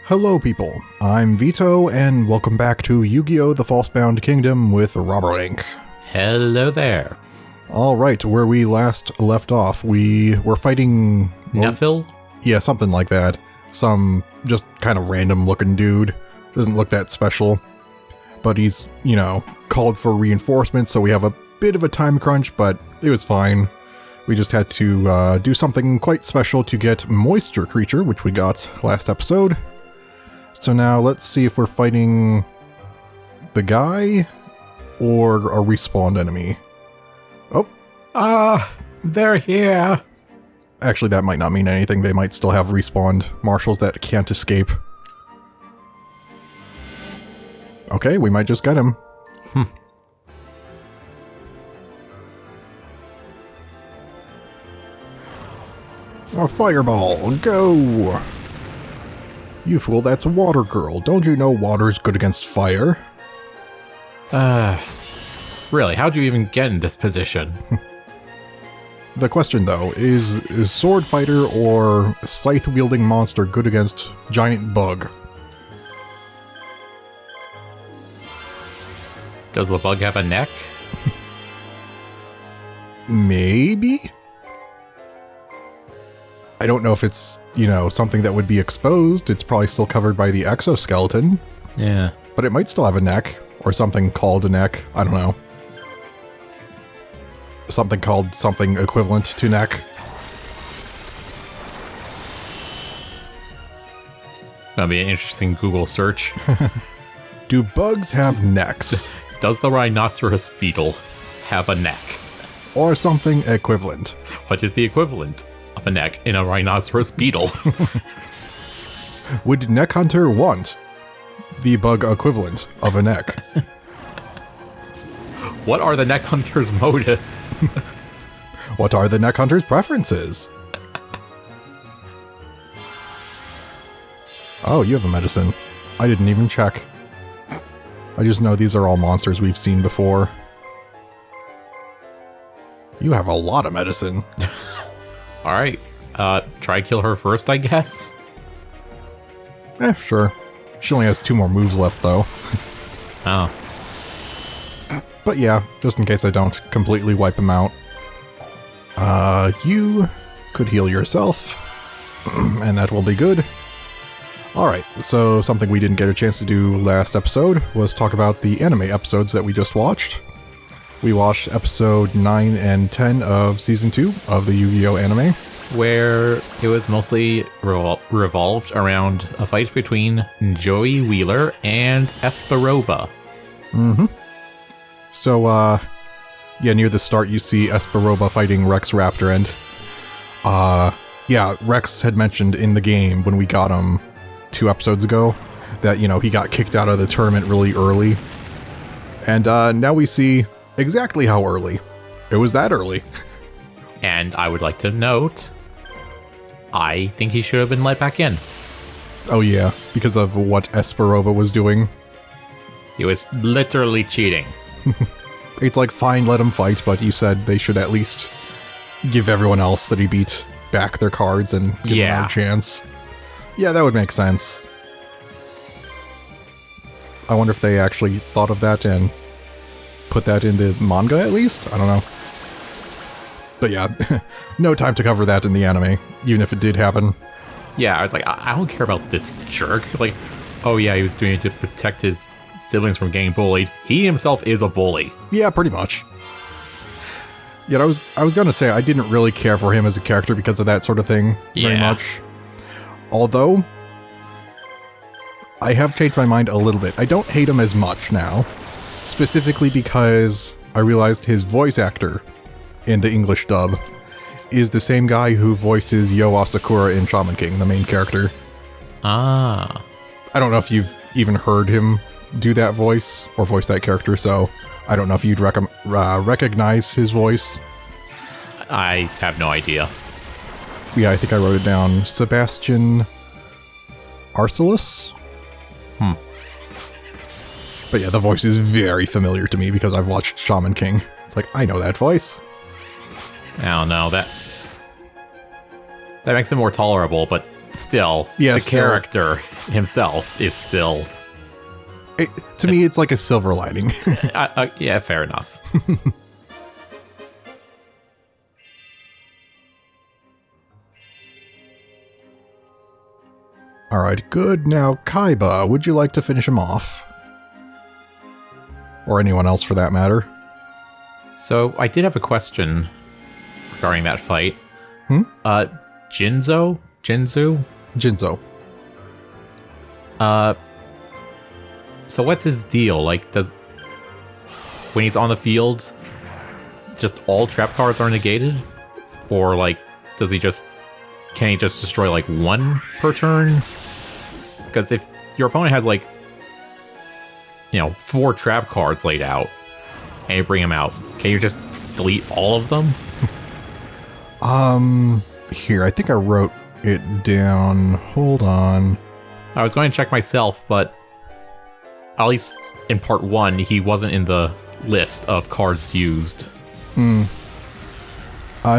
Hello people, I'm Vito, and welcome back to Yu-Gi-Oh! The Falsebound Kingdom with Robert Inc. Hello there. Alright, where we last left off, we were fighting... Nephel? Yeah, something like that. Some just kind of random looking dude. Doesn't look that special. But he's, called for reinforcements, so we have a bit of a time crunch, but it was fine. We just had to do something quite special to get Moisture Creature, which we got last episode. So now let's see if we're fighting the guy or a respawned enemy. Oh. They're here. Actually, that might not mean anything. They might still have respawned marshals that can't escape. Okay, we might just get him. A fireball, go! You fool, that's Water Girl. Don't you know water's good against fire? Really, how'd you even get in this position? The question, though, is Sword Fighter or Scythe-wielding monster good against Giant Bug? Does the bug have a neck? Maybe? I don't know if it's, something that would be exposed. It's probably still covered by the exoskeleton. Yeah. But it might still have a neck, or something called a neck. I don't know. Something called something equivalent to neck. That'll be an interesting Google search. Do bugs have necks? Does the rhinoceros beetle have a neck? Or something equivalent? What is the equivalent of a neck in a rhinoceros beetle? Would Neck Hunter want the bug equivalent of a neck? What are the neck hunter's motives? What are the Neck Hunter's preferences? Oh, you have a medicine. I didn't even check. I just know these are all monsters we've seen before. You have a lot of medicine. Alright, try kill her first, I guess? Sure. She only has 2 more moves left, though. Oh. But yeah, just in case I don't completely wipe him out. You could heal yourself, and that will be good. Alright, so something we didn't get a chance to do last episode was talk about the anime episodes that we just watched. We watched episode 9 and 10 of Season 2 of the Yu-Gi-Oh! Anime. Where it was mostly revolved around a fight between Joey Wheeler and Esperoba. Mm-hmm. So, near the start you see Esperoba fighting Rex Raptor, and, Rex had mentioned in the game when we got him 2 episodes ago that, he got kicked out of the tournament really early. And, now we see exactly how early. It was that early. And I would like to note, I think he should have been let back in. Oh yeah, because of what Esperoba was doing. He was literally cheating. It's like, fine, let him fight, but you said they should at least give everyone else that he beat back their cards and give them a chance. Yeah, that would make sense. I wonder if they actually thought of that and put that in the manga at least? I don't know. But yeah, no time to cover that in the anime, even if it did happen. Yeah, I was like, I don't care about this jerk. Like, oh yeah, he was doing it to protect his siblings from getting bullied. He himself is a bully. Yeah, pretty much. Yet I was gonna say I didn't really care for him as a character because of that sort of thing very much. Although, I have changed my mind a little bit. I don't hate him as much now. Specifically because I realized his voice actor in the English dub is the same guy who voices Yo Asakura in Shaman King, the main character. Ah. I don't know if you've even heard him do that voice or voice that character, so I don't know if you'd recognize his voice. I have no idea. Yeah, I think I wrote it down. Sebastian Arcelus? But yeah, the voice is very familiar to me because I've watched Shaman King. It's like, I know that voice. I don't know, that makes it more tolerable, but still, Yeah, the still. character himself is still... To me, it's like a silver lining. yeah, fair enough. Alright, good. Now, Kaiba, would you like to finish him off? Or anyone else for that matter? So, I did have a question regarding that fight. Jinzu? Jinzo. So what's his deal? Like, when he's on the field, just all trap cards are negated? Or, like, can he just destroy, like, one per turn? Because if your opponent has, like, 4 trap cards laid out, and you bring them out, can you just delete all of them? Here, I think I wrote it down. Hold on. I was going to check myself, but at least in part 1, he wasn't in the list of cards used.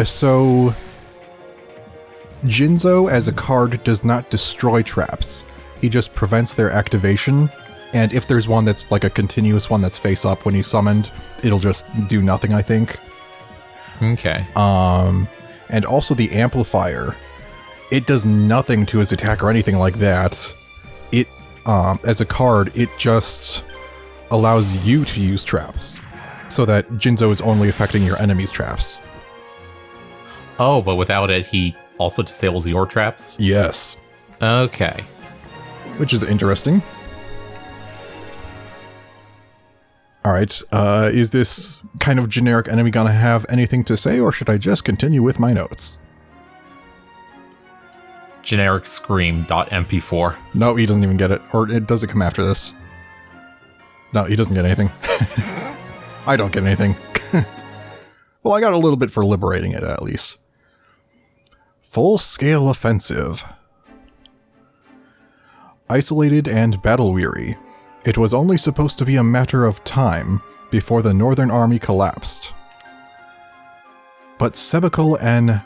So Jinzo as a card does not destroy traps. He just prevents their activation. And if there's one that's like a continuous one that's face up when he's summoned, it'll just do nothing, I think. Okay. And also the amplifier. It does nothing to his attack or anything like that. It, as a card, it just allows you to use traps. So that Jinzo is only affecting your enemy's traps. Oh, but without it, he also disables your traps? Yes. Okay. Which is interesting. Alright, is this kind of generic enemy gonna have anything to say, or should I just continue with my notes? Generic scream.mp4. No, he doesn't even get it. Or does it come after this? No, he doesn't get anything. I don't get anything. Well, I got a little bit for liberating it, at least. Full-scale offensive. Isolated and battle-weary. It was only supposed to be a matter of time before the Northern Army collapsed. But Sebeckal and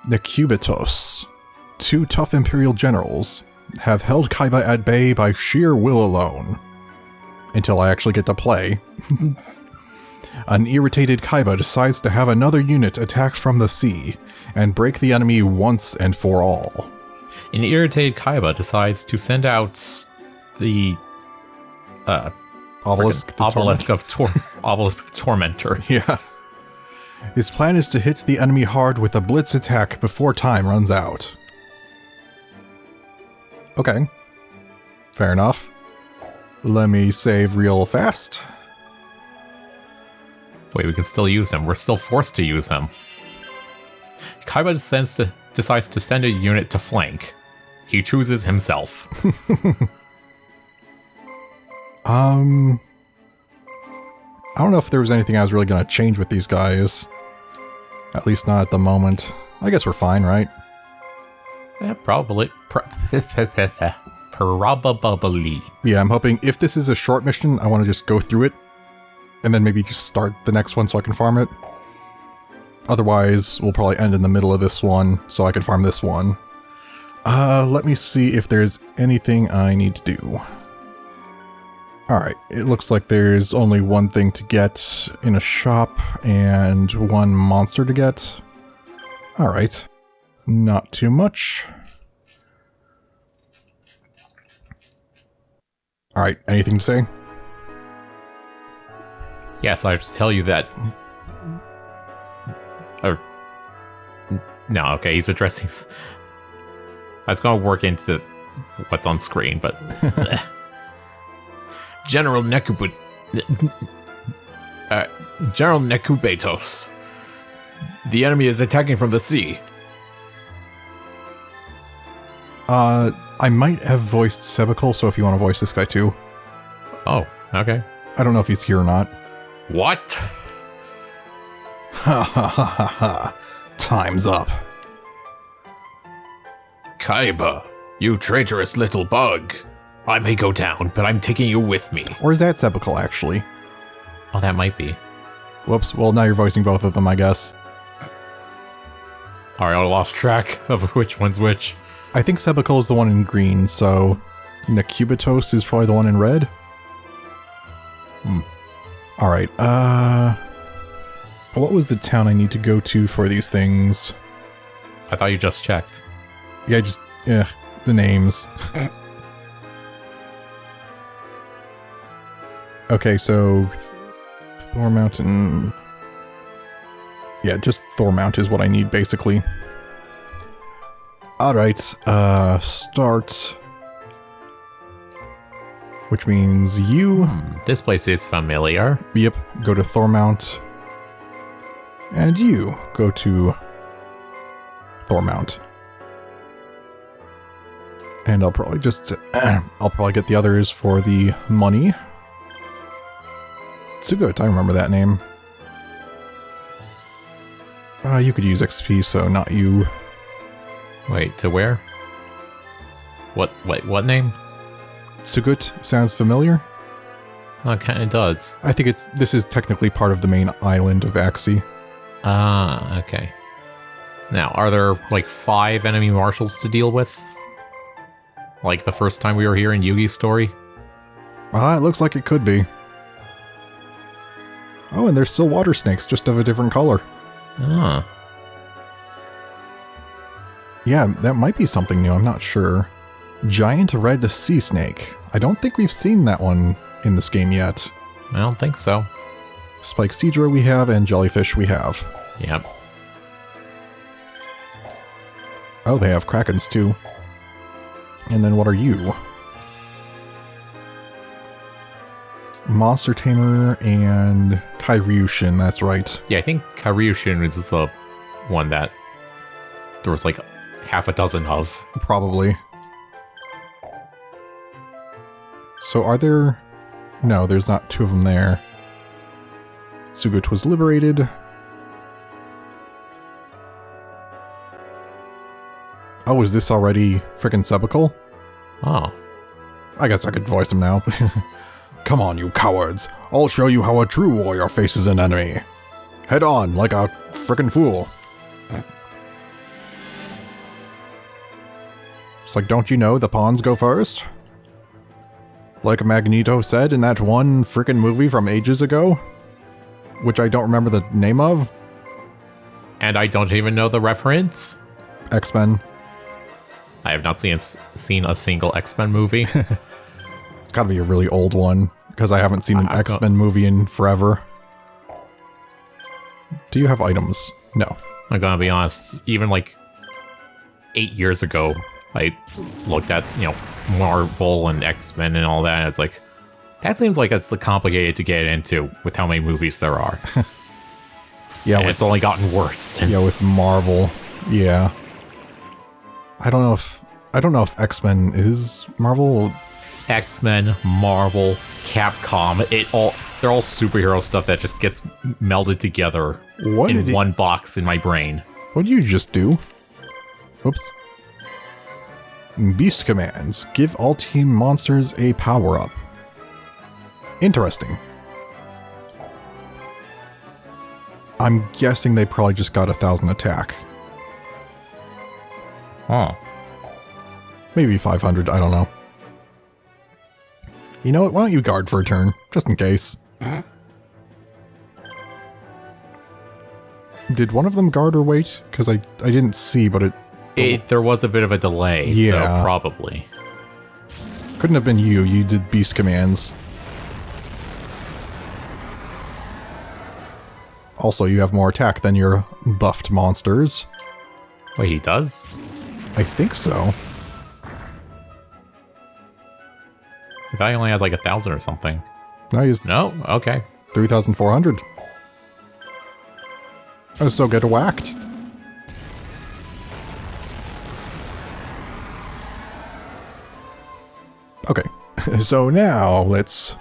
Necubetos, 2 tough Imperial generals, have held Kaiba at bay by sheer will alone. Until I actually get to play. An irritated Kaiba decides to have another unit attack from the sea, and break the enemy once and for all. An irritated Kaiba decides to send out the Obelisk Tormentor. Yeah. His plan is to hit the enemy hard with a blitz attack before time runs out. Okay. Fair enough. Let me save real fast. Wait, we can still use him. We're still forced to use him. Kaiba decides to send a unit to flank. He chooses himself. I don't know if there was anything I was really going to change with these guys. At least not at the moment. I guess we're fine, right? Yeah, probably. Probably. Yeah, I'm hoping if this is a short mission, I want to just go through it. And then maybe just start the next one so I can farm it. Otherwise, we'll probably end in the middle of this one so I can farm this one. Let me see if there's anything I need to do. Alright, it looks like there's only one thing to get in a shop and one monster to get. Alright, not too much. Alright, anything to say? Yes, I just tell you that... No, okay, he's addressing... I was going to work into what's on screen, but... General Necubetos. The enemy is attacking from the sea. I might have voiced Sebeckal, so if you want to voice this guy too. Oh, okay. I don't know if he's here or not. What? Ha ha ha ha ha. Time's up. Kaiba, you traitorous little bug. I may go down, but I'm taking you with me. Or is that Sebeckal, actually? Oh, that might be. Whoops, well now you're voicing both of them, I guess. Alright, I lost track of which one's which. I think Sebeckal is the one in green, so Necubetos is probably the one in red. Alright, what was the town I need to go to for these things? I thought you just checked. Yeah, the names. Okay, so Thor Mountain. Yeah, just Thormount is what I need, basically. Alright, start. Which means you. This place is familiar. Yep, go to Thormount. And you go to Thormount. And I'll probably just, I'll probably get the others for the money. Tsugut, I remember that name. You could use XP, so not you. Wait, to where? What name? Tsugut sounds familiar? Oh, it kind of does. I think this is technically part of the main island of Axie. Ah, okay. Now, are there, like, 5 enemy marshals to deal with? Like the first time we were here in Yugi's story? It looks like it could be. Oh, and there's still water snakes, just of a different color. Ah. Yeah, that might be something new, I'm not sure. Giant red sea snake. I don't think we've seen that one in this game yet. I don't think so. Spike Seadra we have, and jellyfish we have. Yep. Oh, they have krakens too. And then what are you? Monster Tamer and Kyryushin, that's right. Yeah, I think Karyushin is the one that there was like half a dozen of. Probably. So are there... No, there's not 2 of them there. Tsugut was liberated. Oh, is this already frickin' Sebeckal? Oh. I guess I could voice him now. Come on, you cowards. I'll show you how a true warrior faces an enemy. Head on, like a frickin' fool. It's like, don't you know the pawns go first? Like Magneto said in that one frickin' movie from ages ago? Which I don't remember the name of. And I don't even know the reference. X-Men. I have not seen a single X-Men movie. It's gotta be a really old one, because I haven't seen an X-Men movie in forever. Do you have items? No. I'm gonna be honest, even like 8 years ago, I looked at, Marvel and X-Men and all that, and it's like, that seems like it's complicated to get into with how many movies there are. Yeah, and it's only gotten worse since. Yeah, with Marvel. Yeah. I don't know if X-Men is Marvel. X-Men, Marvel, Capcom, they're all superhero stuff that just gets melded together in one box in my brain. What did you just do? Oops. Beast commands. Give all team monsters a power-up. Interesting. I'm guessing they probably just got 1,000 attack. Huh. Maybe 500, I don't know. You know what, why don't you guard for a turn, just in case. Did one of them guard or wait? Because I didn't see, but there was a bit of a delay, yeah. So probably. Couldn't have been you, you did beast commands. Also, you have more attack than your buffed monsters. Wait, he does? I think so. I thought he only had like 1,000 or something. No, okay. 3,400. I still get whacked. Okay, so now let's,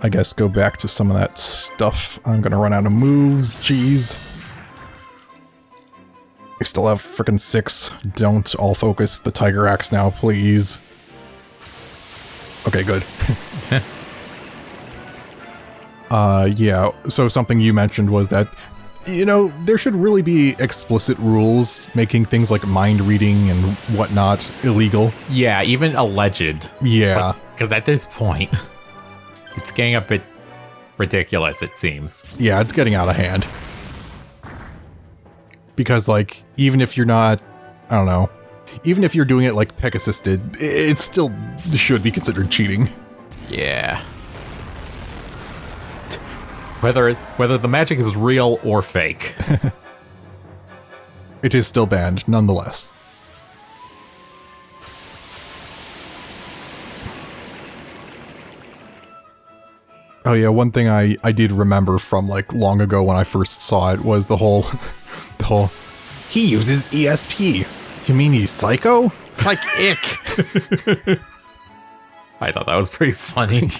I guess, go back to some of that stuff. I'm gonna run out of moves, jeez. I still have frickin' 6. Don't all focus the Tiger Axe now, please. Okay, good. Yeah, so something you mentioned was that You know, there should really be explicit rules making things like mind reading and whatnot illegal. Yeah, even alleged. Yeah. Because at this point, it's getting a bit ridiculous, it seems. Yeah, it's getting out of hand. Because, like, even if you're not, I don't know, even if you're doing it like Pegasus did, it still should be considered cheating. Yeah. Whether the magic is real or fake. It is still banned, nonetheless. Oh yeah, one thing I did remember from like long ago when I first saw it was the whole he uses ESP. You mean he's psycho? Psychic. I thought that was pretty funny.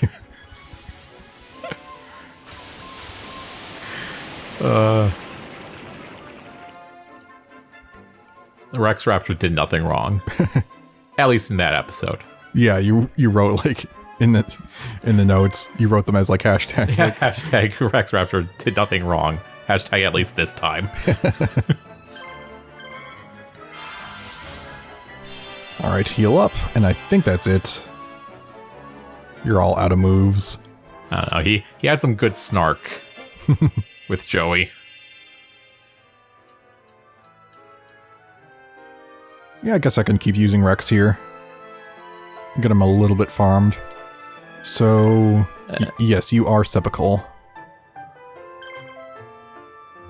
Rex Raptor did nothing wrong. At least in that episode. Yeah, you wrote like in the notes, you wrote them as like hashtags. Yeah, like, hashtag Rex Raptor did nothing wrong. Hashtag at least this time. Alright, heal up, and I think that's it. You're all out of moves. I don't know, he had some good snark with Joey. Yeah, I guess I can keep using Rex here. Get him a little bit farmed. So, yes, you are Sebeckal.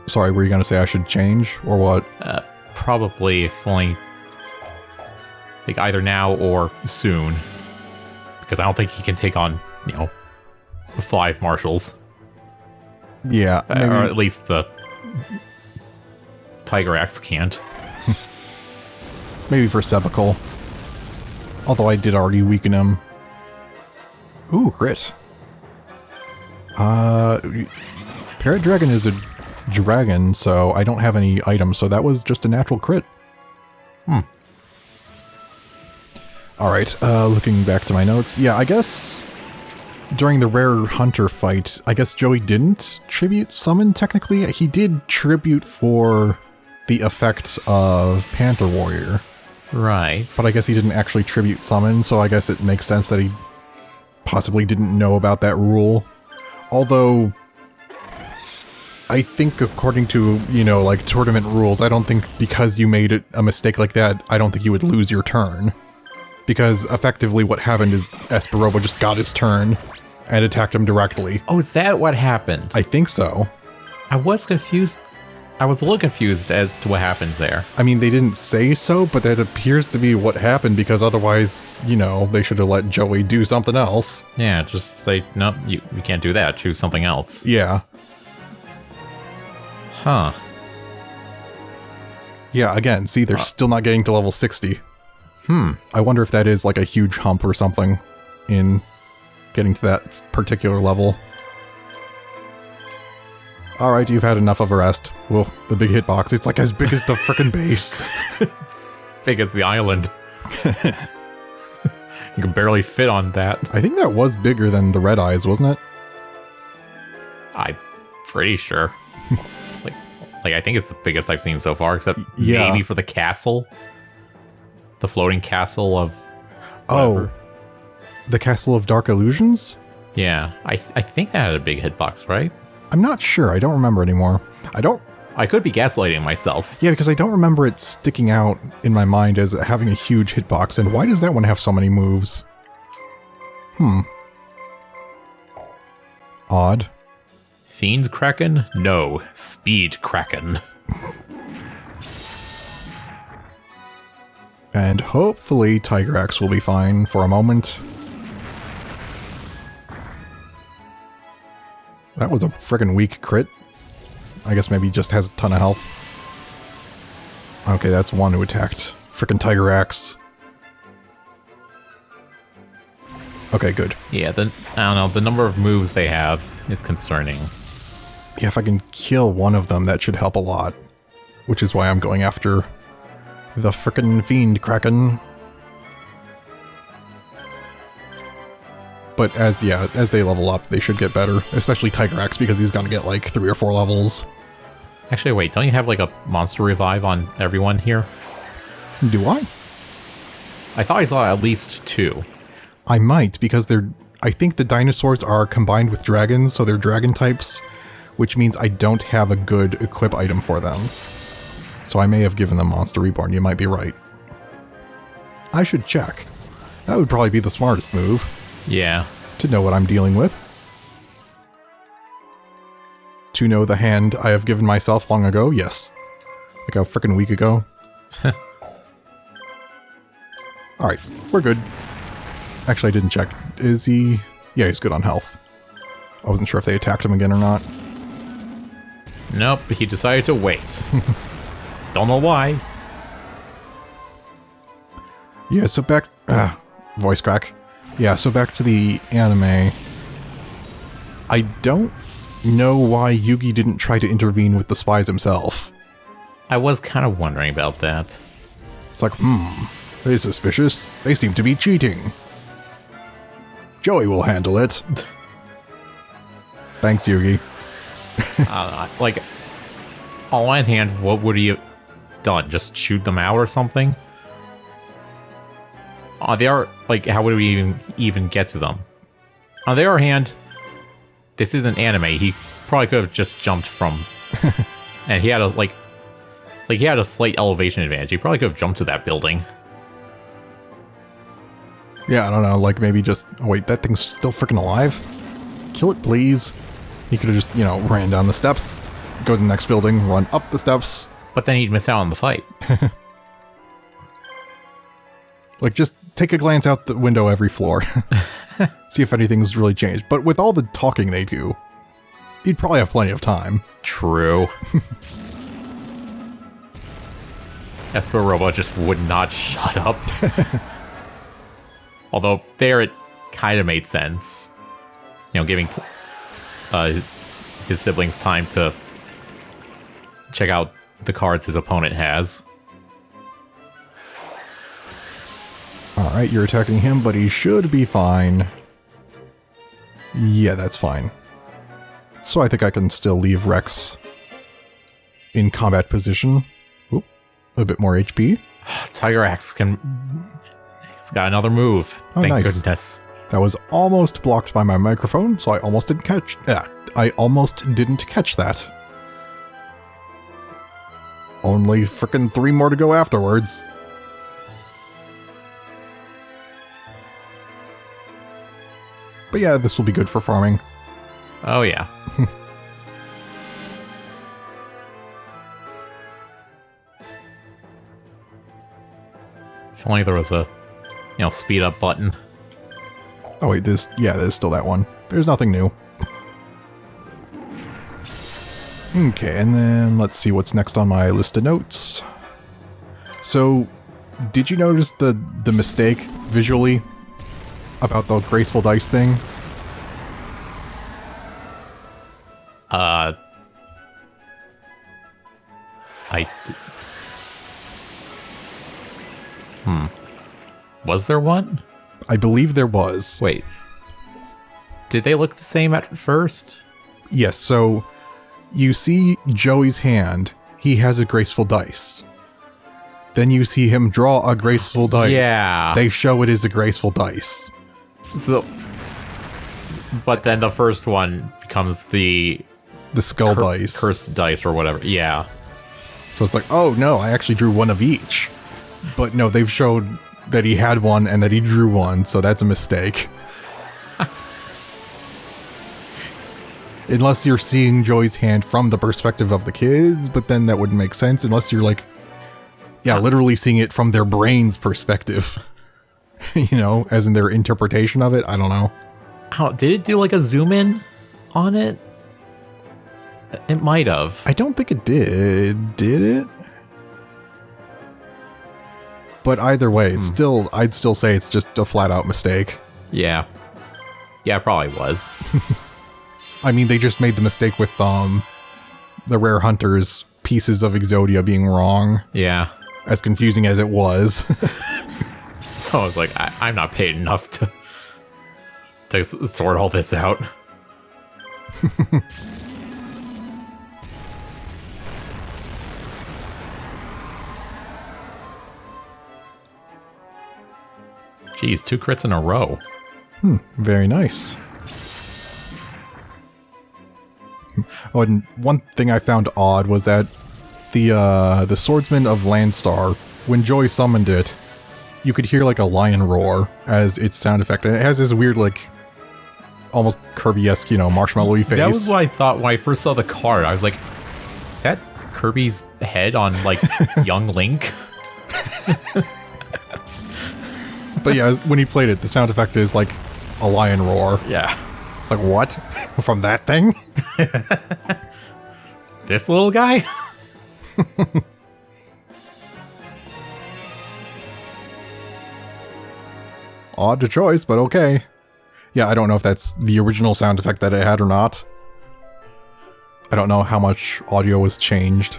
Sorry, were you going to say I should change, or what? Probably, if only, like, either now or soon. Because I don't think he can take on, 5 marshals. Yeah, maybe. Or at least the Tiger Axe can't. Maybe for Sebeckal. Although I did already weaken him. Ooh, crit. Parrot Dragon is a dragon, so I don't have any items, so that was just a natural crit. Alright, looking back to my notes. Yeah, I guess during the Rare Hunter fight, I guess Joey didn't tribute summon, technically. He did tribute for the effects of Panther Warrior. Right. But I guess he didn't actually tribute summon, so I guess it makes sense that he possibly didn't know about that rule. Although, I think according to, like tournament rules, I don't think because you made a mistake like that, I don't think you would lose your turn. Because effectively what happened is Esperova just got his turn and attacked him directly. Oh, is that what happened? I think so. I was confused. I was a little confused as to what happened there. I mean, they didn't say so, but that appears to be what happened because otherwise, they should have let Joey do something else. Yeah, just say, no, you can't do that. Choose something else. Yeah. Huh. Yeah, again, see, they're still not getting to level 60. I wonder if that is like a huge hump or something in getting to that particular level. Alright, you've had enough of a rest. Whoa, the big hitbox. It's like as big as the frickin' base. It's big as the island. You can barely fit on that. I think that was bigger than the Red Eyes, wasn't it? I'm pretty sure. like I think it's the biggest I've seen so far, except Yeah. maybe for the castle. The floating castle of whatever. Oh, the Castle of Dark Illusions? Yeah, I think that had a big hitbox, right? I'm not sure. I don't remember anymore. I could be gaslighting myself. Yeah, because I don't remember it sticking out in my mind as having a huge hitbox. And why does that one have so many moves? Odd. Fiends Kraken? No, Speed Kraken. And hopefully Tiger Axe will be fine for a moment. That was a frickin' weak crit. I guess maybe he just has a ton of health. Okay, that's one who attacked. Frickin' Tiger Axe. Okay, good. Yeah, I don't know, the number of moves they have is concerning. Yeah, if I can kill one of them, that should help a lot. Which is why I'm going after the frickin' Fiend Kraken. But as they level up, they should get better. Especially Tiger Axe, because he's gonna get like 3 or 4 levels. Actually, wait, don't you have like a monster revive on everyone here? Do I? I thought I saw at least 2. I might, because I think the dinosaurs are combined with dragons, so they're dragon types, which means I don't have a good equip item for them. So I may have given them Monster Reborn. You might be right. I should check. That would probably be the smartest move. Yeah. To know what I'm dealing with. To know the hand I have given myself long ago, yes. Like a frickin' week ago. Alright, we're good. Actually, I didn't check. Is he... Yeah, he's good on health. I wasn't sure if they attacked him again or not. Nope, he decided to wait. Don't know why. Yeah, so back... voice crack. Yeah, so back to the anime. I don't know why Yugi didn't try to intervene with the spies himself. I was kind of wondering about that. It's like, they're suspicious. They seem to be cheating. Joey will handle it. Thanks, Yugi. Like, on one hand, what would he have done? Just shoot them out or something? They are, like, how would we even get to them? On the other hand, this isn't anime. He probably could have just jumped from... and he had a, he had a slight elevation advantage. He probably could have jumped to that building. Yeah, I don't know, like maybe just... Oh wait, that thing's still freaking alive? Kill it, please. He could have just, you know, ran down the steps, go to the next building, run up the steps. But then he'd miss out on the fight. Like, just take a glance out the window every floor. See if anything's really changed. But with all the talking they do, he'd probably have plenty of time. True. Esper Robot just would not shut up. Although there it kind of made sense. You know, giving his siblings time to check out the cards his opponent has. Alright, you're attacking him, but he should be fine. Yeah, that's fine. So I think I can still leave Rex in combat position. Oop, a bit more HP. Tiger Axe can... He's got another move. Oh, Thank nice. goodness. That was almost blocked by my microphone, so I almost didn't catch that. I almost didn't catch that. Only frickin' 3 more to go afterwards. But yeah, this will be good for farming. Oh, yeah. If only there was a, you know, speed up button. Oh wait, there's still that one. There's nothing new. Okay, and then let's see what's next on my list of notes. So, did you notice the mistake visually about the graceful dice thing? Was there one? I believe there was. Wait. Did they look the same at first? Yes, so you see Joey's hand. He has a graceful dice. Then you see him draw a graceful dice. Yeah. They show it as a graceful dice. So, but then the first one becomes the skull dice. Cursed dice or whatever. Yeah. So it's like, oh no, I actually drew one of each. But no, they've showed that he had one and that he drew one, so that's a mistake. Unless you're seeing Joey's hand from the perspective of the kids, but then that wouldn't make sense unless you're like, yeah, literally seeing it from their brain's perspective. You know, as in their interpretation of it. I don't know. Oh, did it do like a zoom in on it? It might have. I don't think it did. Did it? But either way, it's I'd still say it's just a flat out mistake. Yeah. Yeah, it probably was. I mean, they just made the mistake with the Rare Hunters pieces of Exodia being wrong. Yeah. As confusing as it was. So I was like, I'm not paid enough to sort all this out. Geez, 2 crits in a row. Very nice. Oh, and one thing I found odd was that the Swordsman of Landstar, when Joy summoned it, you could hear like a lion roar as its sound effect, and it has this weird like almost Kirby-esque, marshmallowy face. That was what I thought when I first saw the card. I was like, is that Kirby's head on like young Link? But yeah, when he played it, the sound effect is like a lion roar. Yeah. It's like, what? From that thing? This little guy? Odd choice, but okay. Yeah, I don't know if that's the original sound effect that it had or not. I don't know how much audio was changed.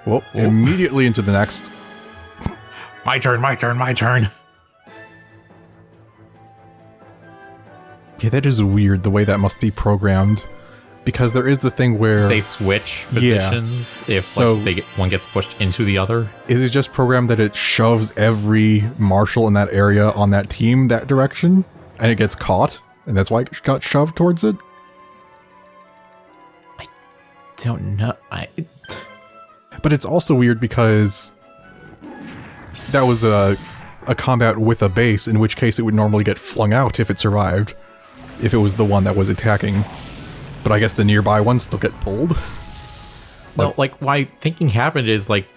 Whoa. Immediately into the next. My turn. Yeah, that is weird, the way that must be programmed. Because there is the thing where... They switch positions if one gets pushed into the other. Is it just programmed that it shoves every marshal in that area on that team that direction? And it gets caught? And that's why it got shoved towards it? I don't know. But it's also weird because that was a combat with a base, in which case it would normally get flung out if it survived. If it was the one that was attacking. But I guess the nearby ones still get pulled. No, like, why thinking happened is, like,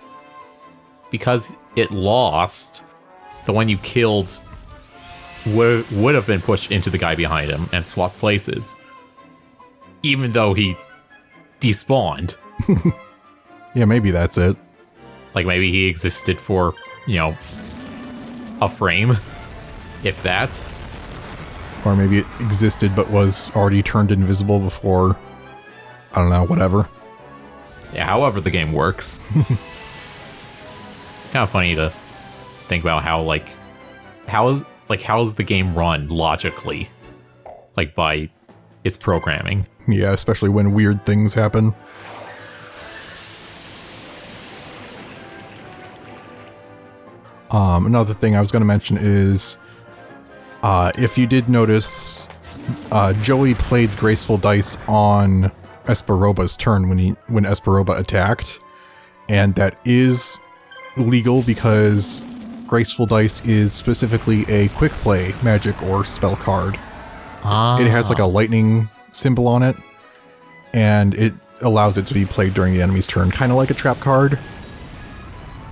because it lost, the one you killed would have been pushed into the guy behind him and swapped places. Even though he despawned. Yeah, maybe that's it. Like, maybe he existed for, a frame. If that. Or maybe it existed but was already turned invisible before, I don't know, whatever. Yeah, however the game works. It's kind of funny to think about how is the game run logically? Like, by its programming. Yeah, especially when weird things happen. Another thing I was going to mention is... if you did notice, Joey played Graceful Dice on Esperoba's turn when Esperoba attacked, and that is legal because Graceful Dice is specifically a quick play magic or spell card. It has like a lightning symbol on it, and it allows it to be played during the enemy's turn, kind of like a trap card.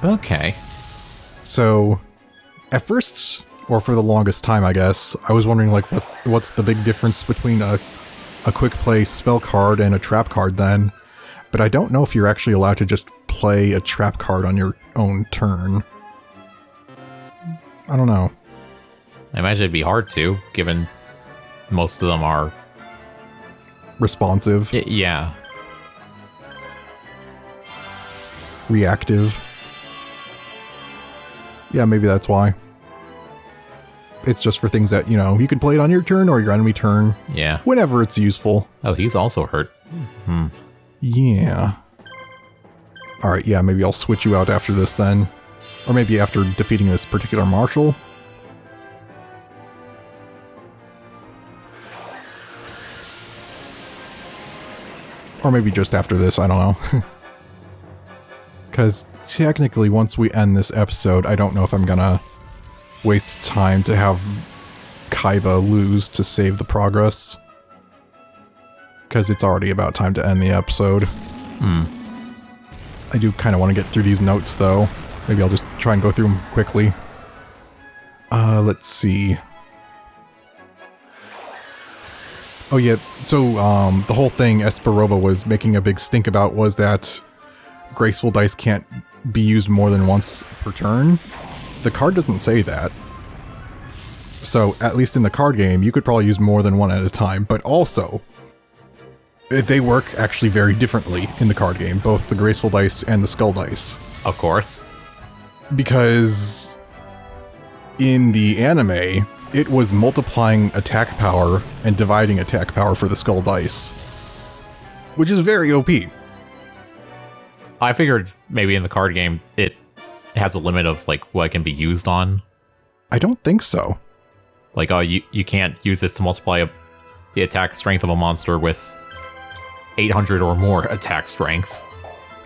Okay. So, at first... or for the longest time, I guess, I was wondering, like, what's the big difference between a quick play spell card and a trap card then? But I don't know if you're actually allowed to just play a trap card on your own turn. I don't know. I imagine it'd be hard to, given most of them are... responsive. Yeah. Reactive. Yeah, maybe that's why. It's just for things that, you can play it on your turn or your enemy turn. Yeah. Whenever it's useful. Oh, he's also hurt. Yeah. Alright, yeah, maybe I'll switch you out after this then. Or maybe after defeating this particular marshal. Or maybe just after this, I don't know. Because technically, once we end this episode, I don't know if I'm gonna waste time to have Kaiba lose to save the progress. Because it's already about time to end the episode. I do kind of want to get through these notes, though. Maybe I'll just try and go through them quickly. Let's see. Oh yeah, so the whole thing Esperoba was making a big stink about was that Graceful Dice can't be used more than once per turn. The card doesn't say that. So, at least in the card game, you could probably use more than one at a time, but also, they work actually very differently in the card game, both the Graceful Dice and the Skull Dice. Of course. Because in the anime, it was multiplying attack power and dividing attack power for the Skull Dice, which is very OP. I figured maybe in the card game, it has a limit of, like, what it can be used on. I don't think so. Like, you can't use this to multiply the attack strength of a monster with 800 or more attack strength.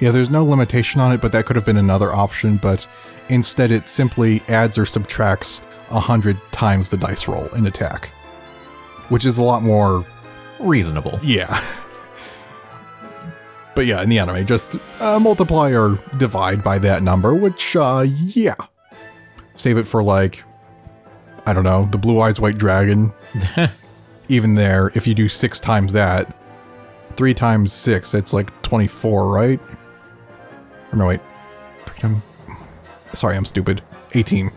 Yeah, there's no limitation on it, but that could have been another option, but instead it simply adds or subtracts 100 times the dice roll in attack. Which is a lot more... reasonable. Yeah. But yeah, in the anime, just multiply or divide by that number, which, yeah. Save it for, like, I don't know, the Blue Eyes White Dragon. Even there, if you do 6 times that, 3 times 6, it's like 24, right? Or no, wait. Sorry, I'm stupid. 18.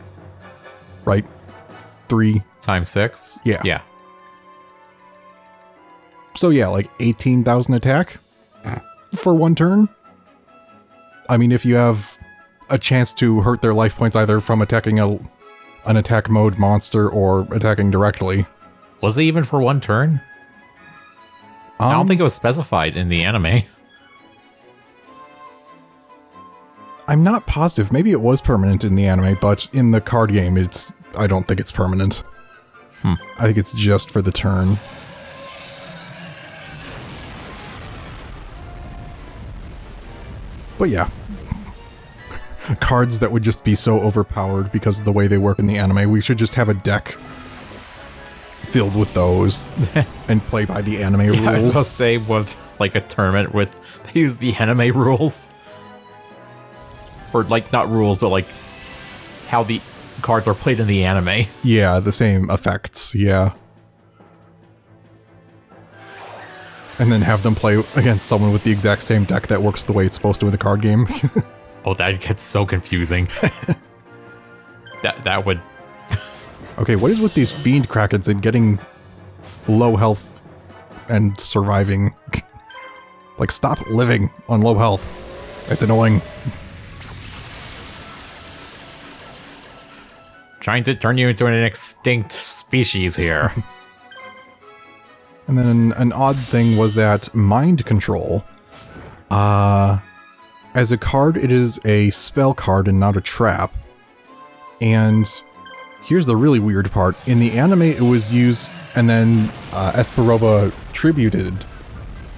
Right? 3 times 6? Yeah. Yeah. So yeah, like 18,000 attack for one turn. I mean, if you have a chance to hurt their life points either from attacking an attack mode monster or attacking directly. Was it even for one turn? I don't think it was specified in the anime. I'm not positive. Maybe it was permanent in the anime, but in the card game, I don't think it's permanent. I think it's just for the turn. But yeah. Cards that would just be so overpowered because of the way they work in the anime. We should just have a deck filled with those and play by the anime rules. I was supposed to say with like a tournament with they use the anime rules. Or like not rules, but like how the cards are played in the anime. Yeah, the same effects, yeah. And then have them play against someone with the exact same deck that works the way it's supposed to in the card game. Oh, that gets so confusing. that would... Okay, what is with these fiend krakens and getting low health and surviving? Like, stop living on low health. It's annoying. Trying to turn you into an extinct species here. And then an odd thing was that mind control. As a card, it is a spell card and not a trap. And here's the really weird part. In the anime, it was used, and then Esperoba tributed,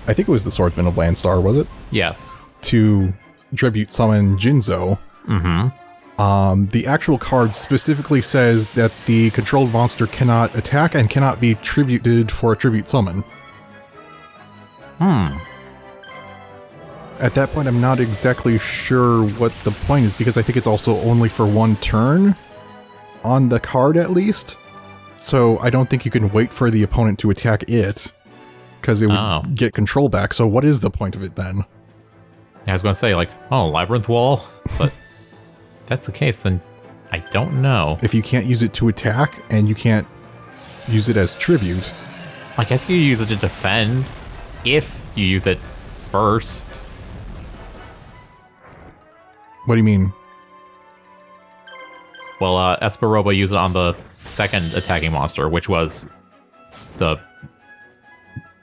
I think it was the Swordsman of Landstar, was it? Yes. To tribute summon Jinzo. Mm-hmm. The actual card specifically says that the controlled monster cannot attack and cannot be tributed for a tribute summon. At that point, I'm not exactly sure what the point is, because I think it's also only for one turn, on the card at least. So I don't think you can wait for the opponent to attack it, because it would get control back. So what is the point of it then? I was going to say, like, oh, Labyrinth Wall? But if that's the case, then I don't know. If you can't use it to attack, and you can't use it as tribute. I guess you use it to defend, if you use it first. What do you mean? Well, Esperoba used it on the second attacking monster, which was the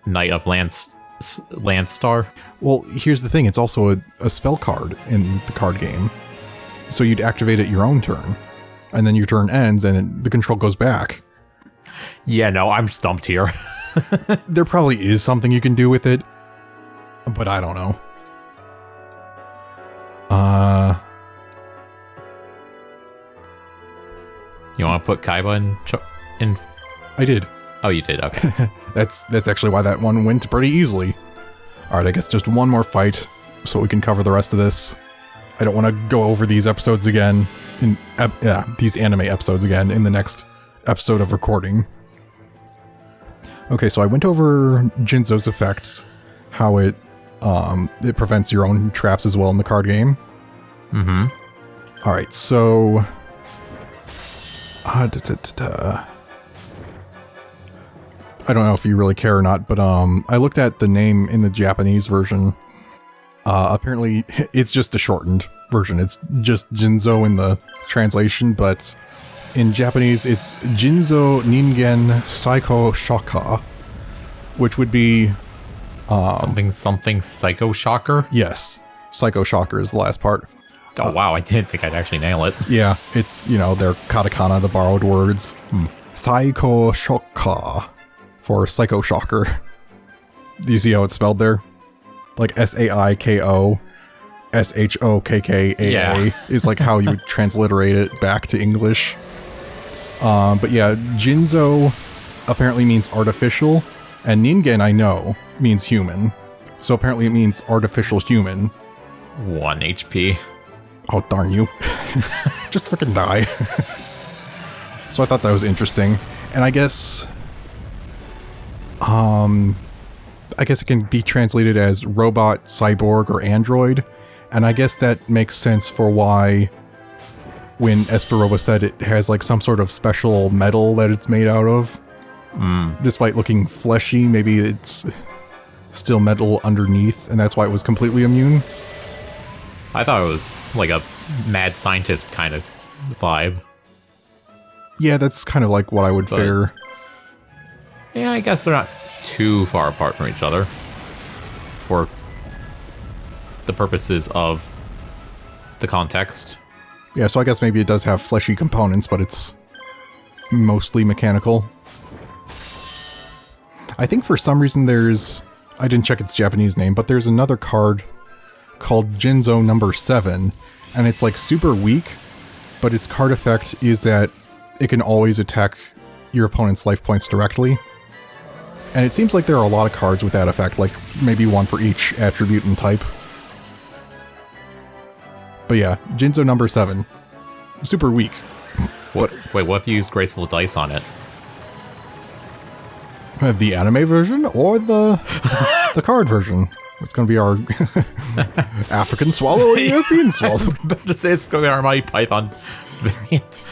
Knight of Landstar. Well, here's the thing. It's also a spell card in the card game. So you'd activate it your own turn. And then your turn ends and the control goes back. Yeah, no, I'm stumped here. There probably is something you can do with it. But I don't know. You want to put Kaiba in? I did. Oh, you did. Okay. That's actually why that one went pretty easily. All right, I guess just one more fight so we can cover the rest of this. I don't want to go over these episodes again these anime episodes again in the next episode of recording. Okay, so I went over Jinzo's effect, how it prevents your own traps as well in the card game. Mm-hmm. All right, so I don't know if you really care or not, but I looked at the name in the Japanese version. Apparently, it's just a shortened version. It's just Jinzo in the translation, but in Japanese, it's Jinzo Ningen Psycho Shocker, which would be something Psycho Shocker. Yes, Psycho Shocker is the last part. Oh wow, I didn't think I'd actually nail it. Yeah, it's, they're katakana, the borrowed words. Psycho Shocker for Psycho Shocker. Do you see how it's spelled there? Like Saiko Shokkaa is like how you would transliterate it back to English. But yeah, Jinzo apparently means artificial, and Ningen, I know, means human. So apparently it means artificial human. 1 HP. Oh, darn you. Just freaking die. So I thought that was interesting. And I guess it can be translated as robot, cyborg, or android. And I guess that makes sense for why when Esperova said it has like some sort of special metal that it's made out of. Despite looking fleshy, maybe it's still metal underneath, and that's why it was completely immune. I thought it was like a mad scientist kind of vibe. Yeah, that's kind of like what I would figure. Yeah, I guess they're not too far apart from each other for the purposes of the context. Yeah, so I guess maybe it does have fleshy components, but it's mostly mechanical. I think for some reason I didn't check its Japanese name, but there's another card called Jinzo number 7, and it's like super weak, but its card effect is that it can always attack your opponent's life points directly. And it seems like there are a lot of cards with that effect, like maybe one for each attribute and type. But yeah, Jinzo number 7. Super weak. Wait, what if you used Graceful Dice on it? The anime version or the card version? It's going to be our African swallow or European swallow. I was about to say it's going to be our Mighty Python variant.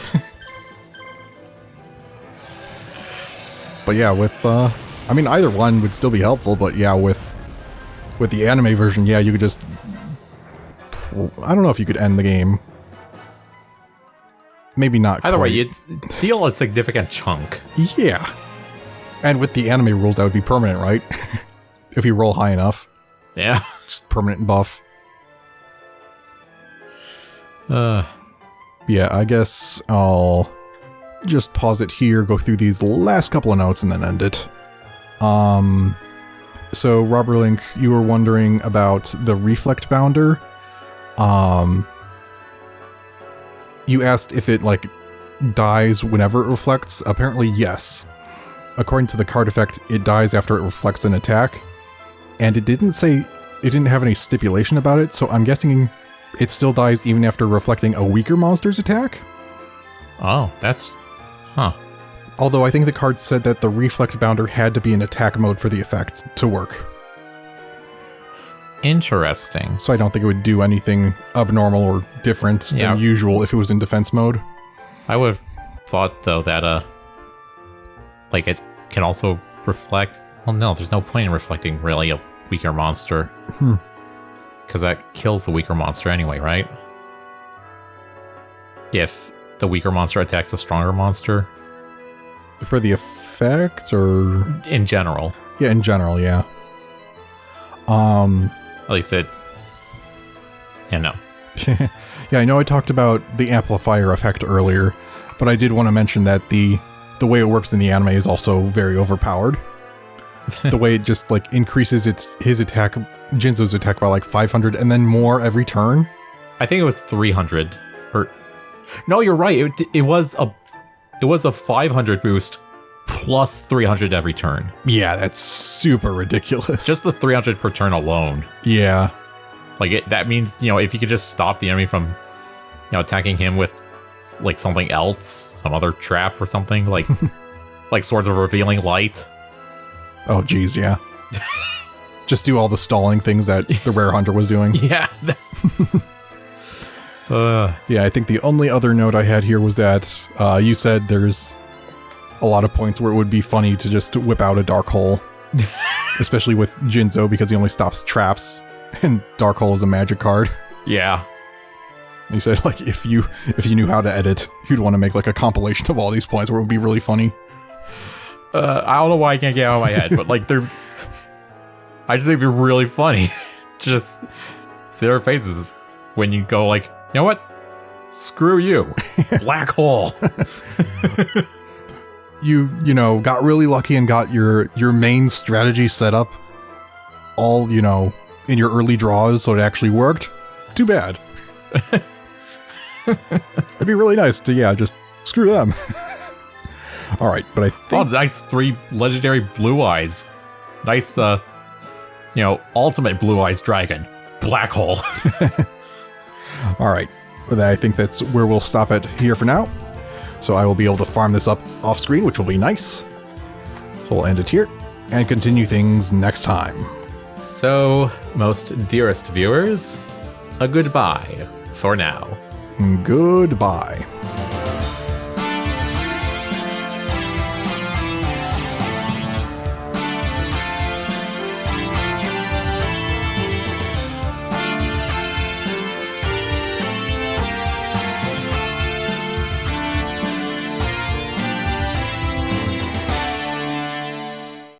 But yeah, with I mean, either one would still be helpful. But yeah, with the anime version, yeah, you could just, I don't know if you could end the game. Maybe not. Either way, you'd deal a significant chunk. Yeah. And with the anime rules, that would be permanent, right? If you roll high enough. Yeah. Just permanent buff. Yeah, I guess I'll just pause it here, go through these last couple of notes, and then end it. So, Robberlink, you were wondering about the Reflect Bounder. You asked if it, like, dies whenever it reflects. Apparently, yes. According to the card effect, it dies after it reflects an attack. And it didn't have any stipulation about it, so I'm guessing it still dies even after reflecting a weaker monster's attack? Oh, that's... Huh. Although I think the card said that the Reflect Bounder had to be in attack mode for the effect to work. Interesting. So I don't think it would do anything abnormal or different than usual if it was in defense mode. I would have thought, though, that, like, it can also reflect... Well, no, there's no point in reflecting, really, a weaker monster. Because that kills the weaker monster anyway, right? If the weaker monster attacks a stronger monster. For the effect, or...? In general. Yeah, in general, yeah. At least it's... Yeah, no. Yeah, I know I talked about the amplifier effect earlier, but I did want to mention that the way it works in the anime is also very overpowered. The way it just, like, increases his attack, Jinzo's attack by, like, 500 and then more every turn. I think it was 300. Or... No, you're right. It was a 500 boost plus 300 every turn. Yeah, that's super ridiculous. Just the 300 per turn alone. Yeah. Like, that means, if you could just stop the enemy from, attacking him with, like, something else, some other trap or something, like, like Swords of Revealing Light. Oh, geez, yeah. Just do all the stalling things that the Rare Hunter was doing. Yeah. Yeah, I think the only other note I had here was that you said there's a lot of points where it would be funny to just whip out a Dark Hole. Especially with Jinzo, because he only stops traps, and Dark Hole is a magic card. Yeah. You said, like, if you knew how to edit, you'd want to make, like, a compilation of all these points where it would be really funny. I don't know why I can't get it out of my head, but, like, I just think it'd be really funny. Just see their faces when you go, like, you know what? Screw you. Black hole. you got really lucky and got your main strategy set up all, in your early draws so it actually worked. Too bad. It'd be really nice to, just screw them. All right, but I think... Oh, nice 3 legendary blue eyes. Nice, ultimate blue eyes dragon. Black hole. All right, but I think that's where we'll stop it here for now. So I will be able to farm this up off screen, which will be nice. So we'll end it here and continue things next time. So, most dearest viewers, a goodbye for now. Goodbye.